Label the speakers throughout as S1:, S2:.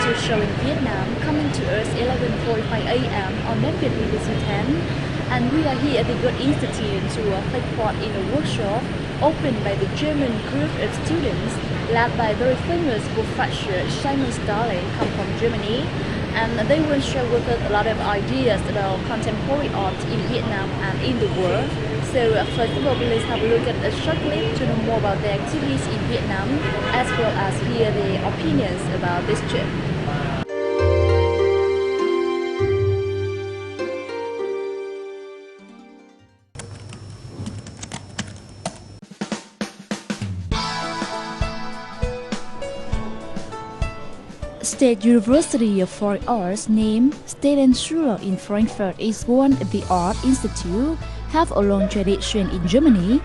S1: to show in Vietnam, coming to us 11:45 a.m. on Viet BBC 10. And we are here at the Goc Nhin Cua to take part in a workshop opened by the German group of students led by very famous professor Simon Starling, come from Germany. And they will share with us a lot of ideas about contemporary art in Vietnam and in the world. So first of all, let's have a look at a short clip to know more about their activities in Vietnam, as well as hear their opinions about this trip. State University of Fine Arts, named Schule in Frankfurt, is one of the art institutes have a long tradition in Germany.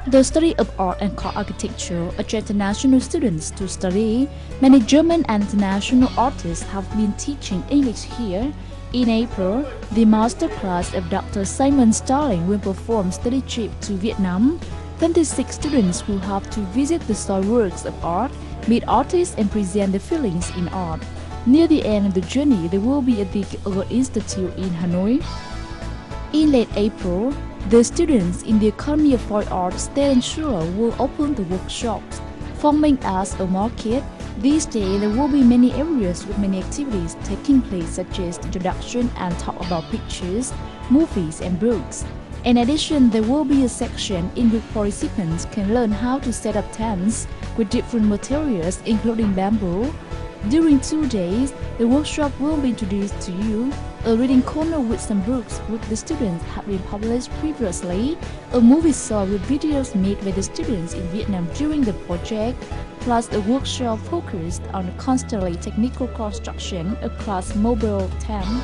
S1: The study of art and architecture attracts international students to study. Many German and international artists have been teaching English here. In April, the master class of Dr. Simon Starling will perform study trip to Vietnam. 26 students will have to visit the soil works of art, meet artists and present their feelings in art. Near the end of the journey, they will be at the Goc Institute in Hanoi. In late April, the students in the Academy of Fine Arts Schule will open the workshops. Forming as a market, these days there will be many areas with many activities taking place, such as introduction and talk about pictures, movies and books. In addition, there will be a section in which participants can learn how to set up tents with different materials, including bamboo. During 2 days, the workshop will be introduced to you. A reading corner with some books with the students have been published previously, a movie saw with videos made by the students in Vietnam during the project, plus a workshop focused on the constantly technical construction across mobile tent.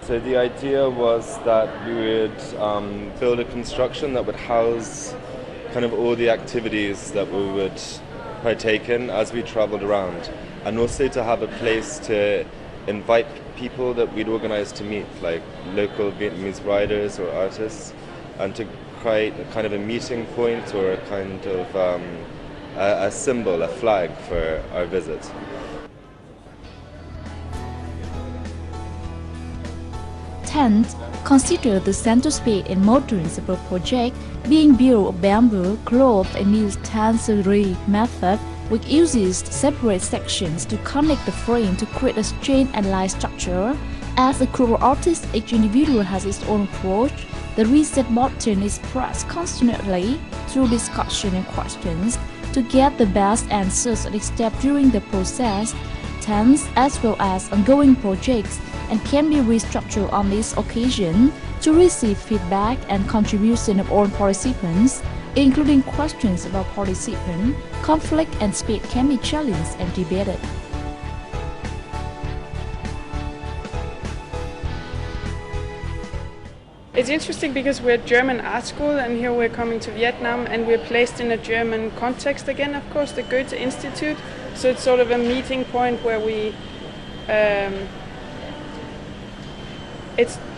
S2: So the idea was that we would build a construction that would house kind of all the activities that we would partake in as we traveled around, and also to have a place to invite people that we'd organize to meet, like local Vietnamese writers or artists, and to create a kind of a meeting point or a kind of a symbol, a flag for our visit.
S1: Tent considered the central space and mountains of the project, being built of bamboo, cloth and used tannery method, which uses separate sections to connect the frame to create a straight and light structure. As a group of artists, each individual has its own approach. The reset button is pressed constantly through discussion and questions to get the best answers at each step during the process. Tents, as well as ongoing projects, and can be restructured on this occasion to receive feedback and contribution of all participants, including questions about participant, conflict and speed can be challenged and debated.
S3: It's interesting because we're a German art school and here we're coming to Vietnam and we're placed in a German context again, of course, the Goethe Institute. So it's sort of a meeting point where we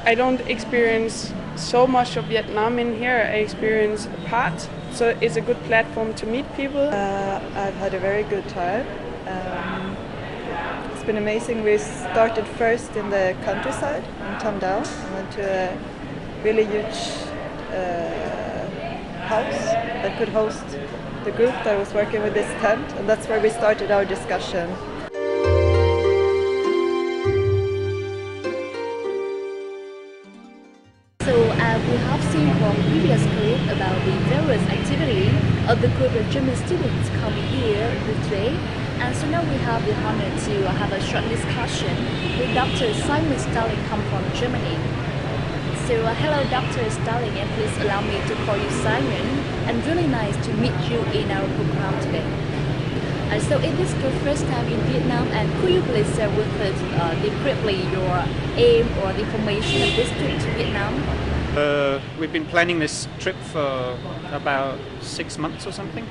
S3: I don't experience so much of Vietnam in here. I experience a part, so it's a good platform to meet people.
S4: I've had a very good time. It's been amazing. We started first in the countryside in Tam Dao and went to a really huge house that could host the group that was working with this tent, and that's where we started our discussion.
S1: So we have seen from previous clip about the various activities of the group of German students coming here today. And so now we have the honor to have a short discussion with Dr. Simon Starling, come from Germany. So hello Dr. Starling, and please allow me to call you Simon, and really nice to meet you in our program today. So is this your first time in Vietnam, and could you please share with us briefly your aim or the information of this trip to Vietnam?
S5: We've been planning this trip for about 6 months or something.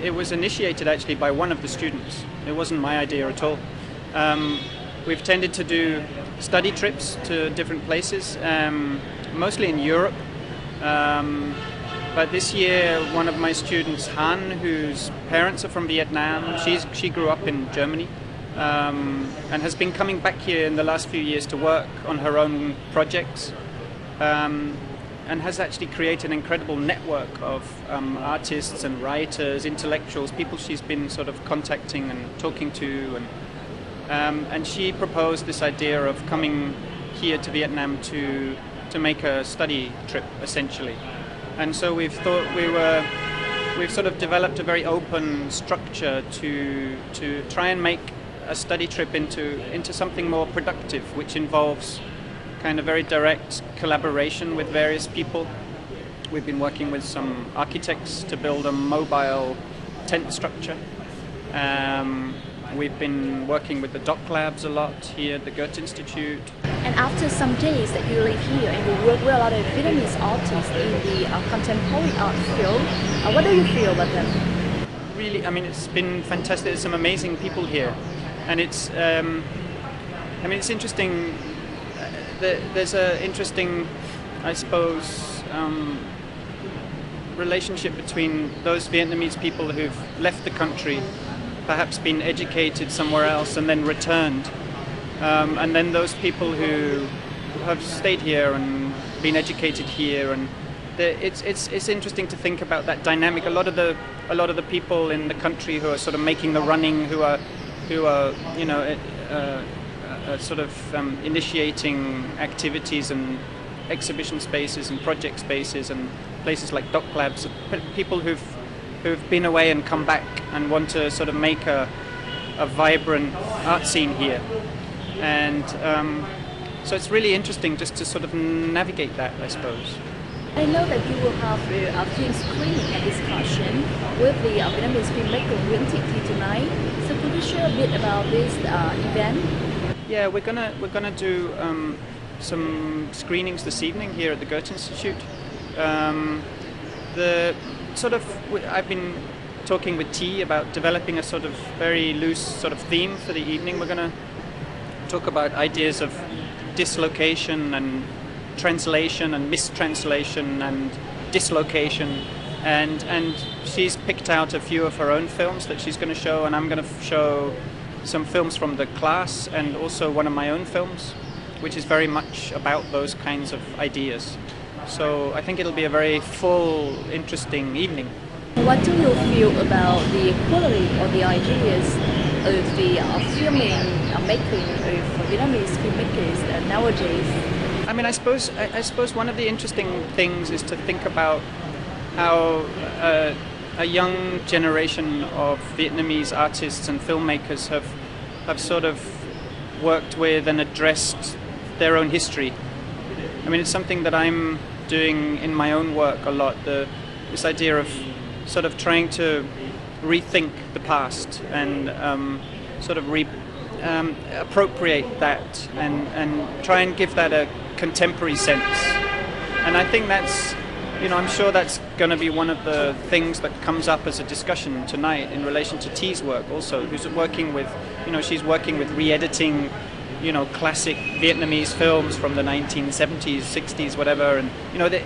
S5: It was initiated actually by one of the students. It wasn't my idea at all. We've tended to do study trips to different places, mostly in Europe. But this year, one of my students, Han, whose parents are from Vietnam, she grew up in Germany, and has been coming back here in the last few years to work on her own projects, and has actually created an incredible network of artists and writers, intellectuals, people she's been sort of contacting and talking to, and she proposed this idea of coming here to Vietnam to make a study trip, essentially. And so we've sort of developed a very open structure to try and make a study trip into something more productive, which involves kind of very direct collaboration with various people. We've been working with some architects to build a mobile tent structure. We've been working with the Doc Labs a lot here at the Goethe Institute.
S1: And after some days that you live here and you work with a lot of Vietnamese artists in the contemporary art field, what do you feel about them?
S5: Really, I mean, it's been fantastic. There's some amazing people here, and it's it's interesting. There's an interesting, I suppose, relationship between those Vietnamese people who've left the country, perhaps been educated somewhere else and then returned, and then those people who have stayed here and been educated here, and it's interesting to think about that dynamic. A lot of the people in the country who are sort of making the running, who are sort of initiating activities and exhibition spaces and project spaces and places like Doc Labs, people who've been away and come back and want to sort of make a vibrant art scene here. And so it's really interesting just to sort of navigate that, I suppose.
S1: I know that you will have a film screening and discussion with the Vietnamese filmmaker Nguyễn Thị Thi tonight. So could you share a bit about this event?
S5: Yeah, we're gonna do some screenings this evening here at the Goethe Institute. I've been talking with T about developing a sort of very loose sort of theme for the evening. We're gonna talk about ideas of dislocation and translation and mistranslation and dislocation, and she's picked out a few of her own films that she's going to show, and I'm going to show some films from the class and also one of my own films, which is very much about those kinds of ideas. So I think it'll be a very full, interesting evening.
S1: What do you feel about the quality or the ideas of the filming making of Vietnamese filmmakers nowadays?
S5: I mean, I suppose one of the interesting things is to think about how a young generation of Vietnamese artists and filmmakers have sort of worked with and addressed their own history. I mean, it's something that I'm doing in my own work a lot. This idea of sort of trying to rethink the past and sort of appropriate that and try and give that a contemporary sense. And I think that's, I'm sure that's going to be one of the things that comes up as a discussion tonight in relation to T's work also, who's working with, she's working with re-editing, classic Vietnamese films from the 1970s, 60s, whatever. And,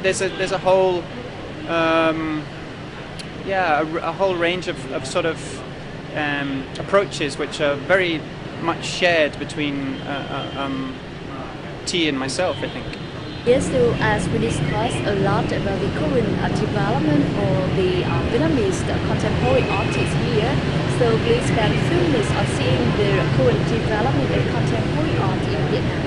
S5: there's a whole, a whole range of sort of approaches which are very much shared between T and myself, I think.
S1: Yes, so as we discussed a lot about the current development of the Vietnamese contemporary artists here, so please spend a few minutes on seeing the current development of contemporary art in Vietnam.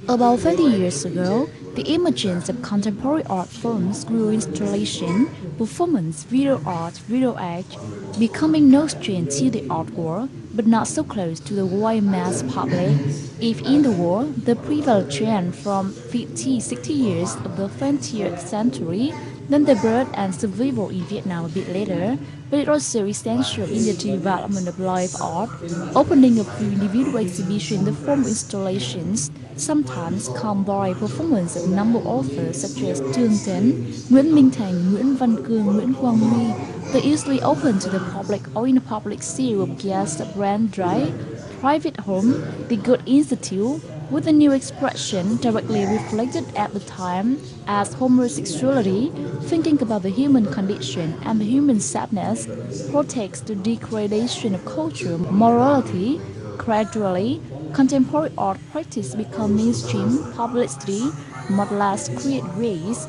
S1: About 30 years ago, the emergence of contemporary art forms grew installation, performance, video art, video art, becoming no stranger to the art world, but not so close to the wide mass public. If in the world, the prevalent trend from 50, 60 years of the 20th century then the birth and survival in Vietnam a bit later, but it also essential in the development of live art, opening a few individual exhibitions in the form of installations, sometimes come by performance of number of authors such as Trương Tấn, Nguyễn Minh Thành, Nguyễn Văn Cương, Nguyễn Quang Huy. They're usually open to the public or in a public series of guests at Brand Dry, private home, the Goc Institute, with a new expression directly reflected at the time as homosexuality, thinking about the human condition and the human sadness, protects the degradation of culture, morality. Gradually, contemporary art practice become mainstream publicity, much less create race.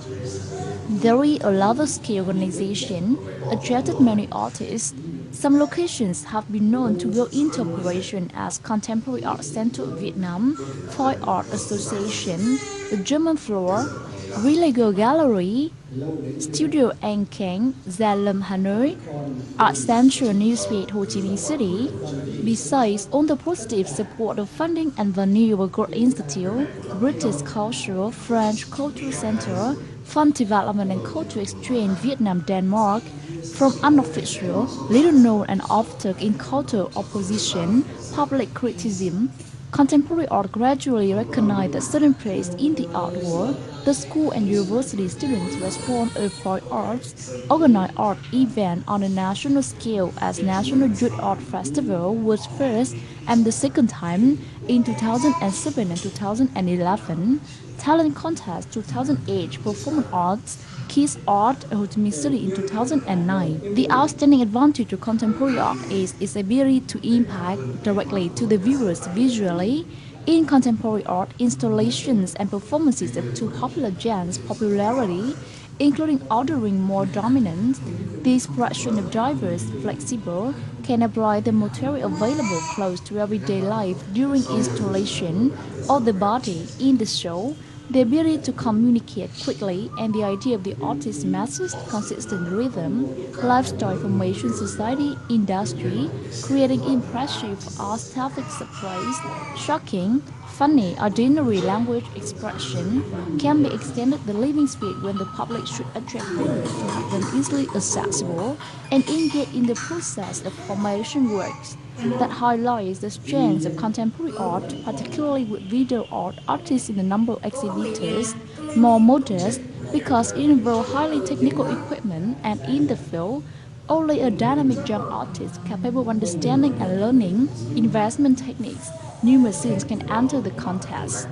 S1: Very a larger-scale organization attracted many artists. Some locations have been known to go into operation as Contemporary Art Center of Vietnam, Fine Art Association, the German Floor, Relego Gallery, Studio An Khang, Gia Lâm, Hanoi, Art Central Newsweek, Ho Chi Minh City. Besides, on the positive support of funding and venue of Goc Institute, British Cultural, French Cultural Center, Fund Development and Cultural Exchange Vietnam, Denmark, from unofficial, little known and often in cultural opposition, public criticism, contemporary art gradually recognized a certain place in the art world. The school and university students respond for arts, organize art events on a national scale as National Youth Art Festival was first and the second time in 2007 and 2011, Talent Contest 2008, Performance Arts, Kids Art, Ho Chi Minh City in 2009. The outstanding advantage of contemporary art is its ability to impact directly to the viewers visually. In contemporary art, installations and performances of two popular genres' popularity, including ordering more dominant, the expression of diverse, flexible, can apply the material available close to everyday life during installation of the body in the show, the ability to communicate quickly, and the idea of the artist's message, consistent rhythm, lifestyle formation, society, industry, creating impressive aesthetic surprise, shocking, funny, ordinary language expression can be extended the living speed when the public should attract viewers to have them easily accessible and engage in the process of formation works that highlights the strengths of contemporary art, particularly with video art artists in the number of exhibitors more modest because it involves highly technical equipment and in the field, only a dynamic young artist capable of understanding and learning investment techniques, new machines can enter the contest.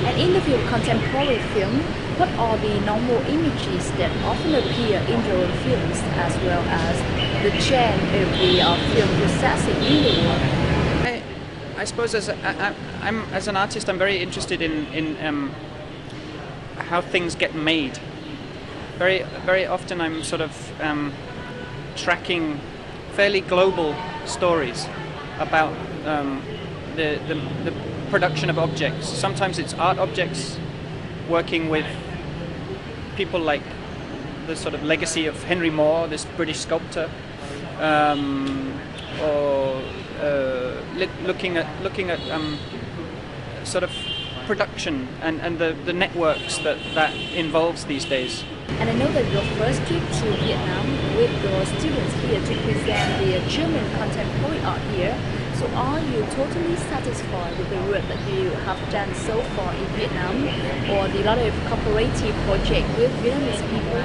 S1: And in the field of contemporary film, what are the normal images that often appear in your films as well as the trend of the film processing in the world?
S5: I suppose as an artist, I'm very interested in how things get made. Very often I'm sort of tracking fairly global stories about the production of objects. Sometimes it's art objects, working with people like the sort of legacy of Henry Moore, this British sculptor, or looking at sort of production and the networks that involves these days.
S1: And I know that your first trip to Vietnam with your students here to present the German contemporary art here. So are you totally satisfied with the work that you have done so far in Vietnam, or the lot of cooperative project with Vietnamese people?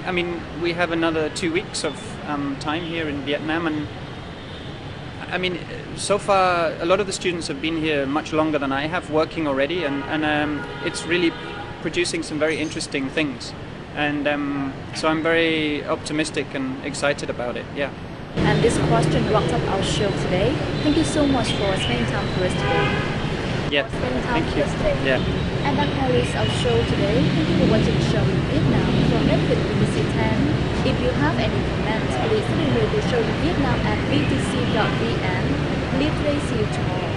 S5: I mean, we have another 2 weeks of time here in Vietnam, and I mean, so far a lot of the students have been here much longer than I have, working already, and it's really producing some very interesting things, and so I'm very optimistic and excited about it. Yeah.
S1: And this question wraps up our show today. Thank you so much for spending time for us today.
S5: Yeah,
S1: thank you.
S5: Yeah.
S1: And that concludes our show today. Thank you for watching the show in Vietnam from Netflix BBC 10. If you have any comments, please email the show in Vietnam at vtc.vn. Please see you tomorrow.